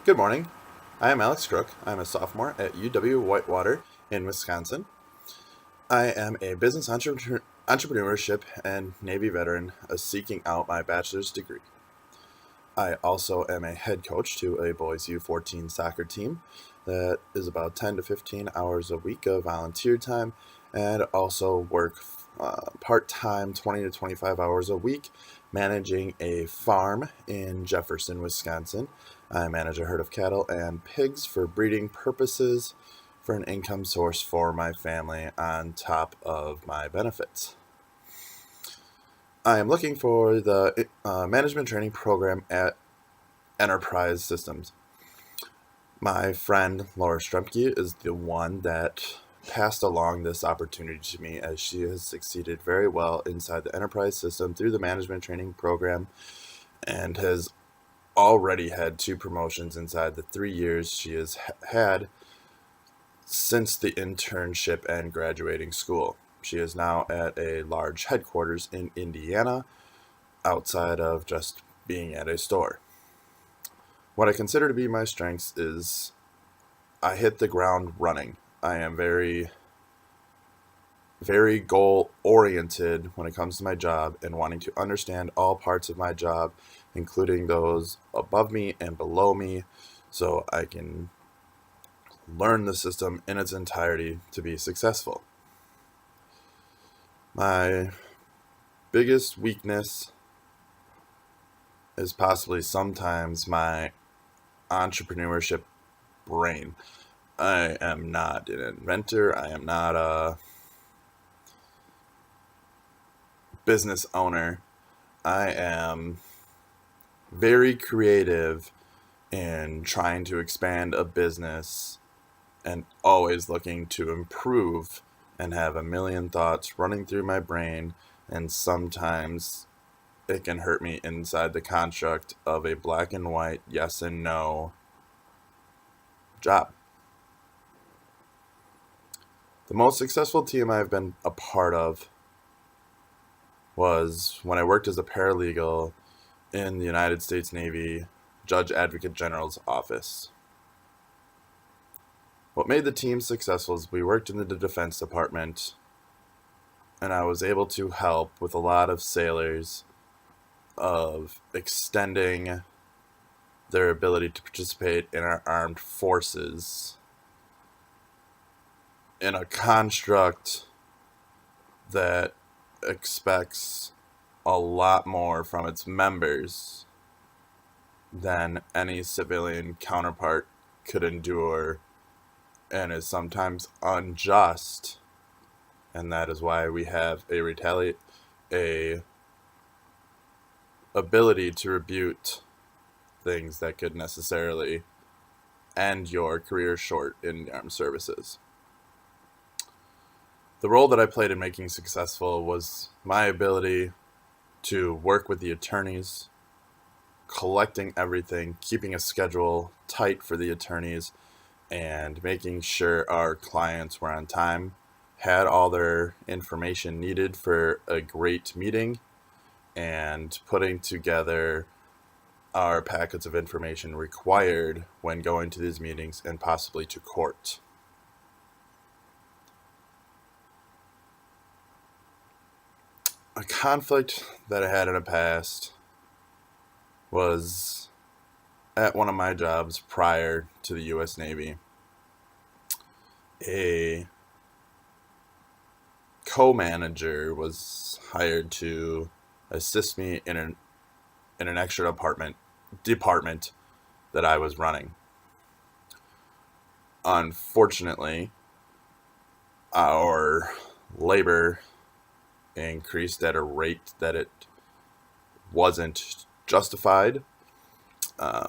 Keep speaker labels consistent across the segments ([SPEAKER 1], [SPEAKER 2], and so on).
[SPEAKER 1] Good morning. I am Alex Crook. I'm a sophomore at UW Whitewater in Wisconsin. I am a business entrepreneurship and Navy veteran seeking out my bachelor's degree. I also am a head coach to a boys U14 soccer team that is about 10 to 15 hours a week of volunteer time, and also work part-time 20 to 25 hours a week managing a farm in Jefferson, Wisconsin. I manage a herd of cattle and pigs for breeding purposes for an income source for my family on top of my benefits. I am looking for the management training program at Enterprise Systems. My friend Laura Stremke is the one that passed along this opportunity to me, as she has succeeded very well inside the Enterprise system through the management training program and has already had 2 promotions inside the 3 years she has had since the internship and graduating school. She is now at a large headquarters in Indiana, outside of just being at a store. What I consider to be my strengths is I hit the ground running. I am very, very goal oriented when it comes to my job and wanting to understand all parts of my job, including those above me and below me, so I can learn the system in its entirety to be successful. My biggest weakness is possibly sometimes my entrepreneurship brain. I am not an inventor. I am not a business owner. I am very creative in trying to expand a business and always looking to improve and have a million thoughts running through my brain, and sometimes it can hurt me inside the construct of a black and white yes and no job. The most successful team I've been a part of was when I worked as a paralegal in the United States Navy Judge Advocate General's office. What made the team successful is we worked in the Defense Department, and I was able to help with a lot of sailors of extending their ability to participate in our armed forces in a construct that expects a lot more from its members than any civilian counterpart could endure, and is sometimes unjust, and that is why we have a ability to rebut things that could necessarily end your career short in the armed services. The role that I played in making successful was my ability to work with the attorneys, collecting everything, keeping a schedule tight for the attorneys, and making sure our clients were on time, had all their information needed for a great meeting, and putting together our packets of information required when going to these meetings and possibly to court. A conflict that I had in the past was at one of my jobs prior to the U.S. Navy. A co-manager was hired to assist me in an extra department that I was running. Unfortunately, our labor increased at a rate that it wasn't justified.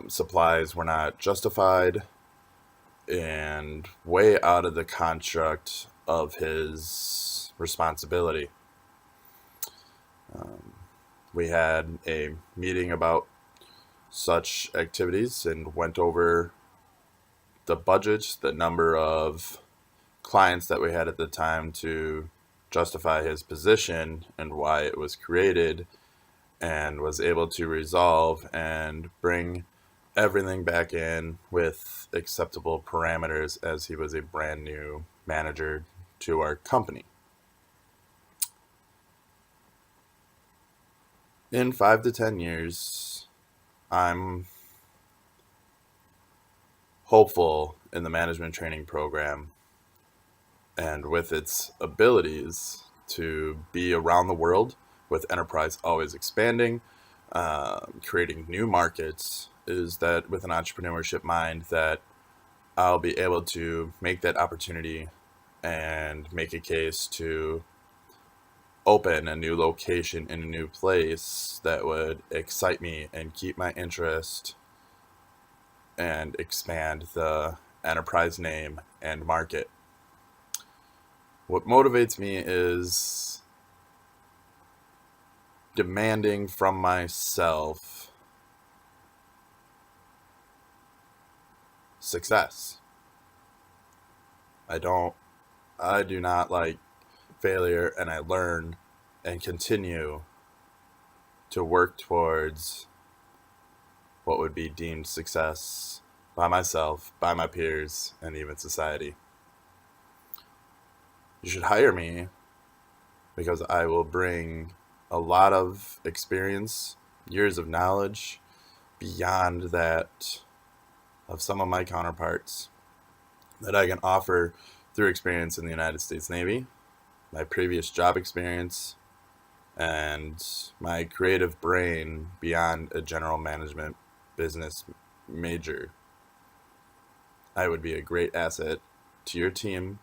[SPEAKER 1] Supplies were not justified and way out of the construct of his responsibility. We had a meeting about such activities and went over the budget, the number of clients that we had at the time to justify his position and why it was created, and was able to resolve and bring everything back in with acceptable parameters as he was a brand new manager to our company. In 5 to 10 years, I'm hopeful in the management training program and with its abilities to be around the world, with enterprise always expanding, creating new markets, is that with an entrepreneurship mind that I'll be able to make that opportunity and make a case to open a new location in a new place that would excite me and keep my interest and expand the enterprise name and market. What motivates me is demanding from myself success. I do not like failure, and I learn and continue to work towards what would be deemed success by myself, by my peers, and even society. You should hire me because I will bring a lot of experience, years of knowledge beyond that of some of my counterparts that I can offer through experience in the United States Navy, my previous job experience, and my creative brain beyond a general management business major. I would be a great asset to your team,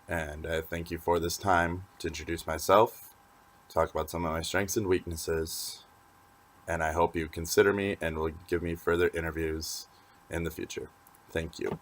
[SPEAKER 1] and I thank you for this time to introduce myself, talk about some of my strengths and weaknesses, and I hope you consider me and will give me further interviews in the future. Thank you.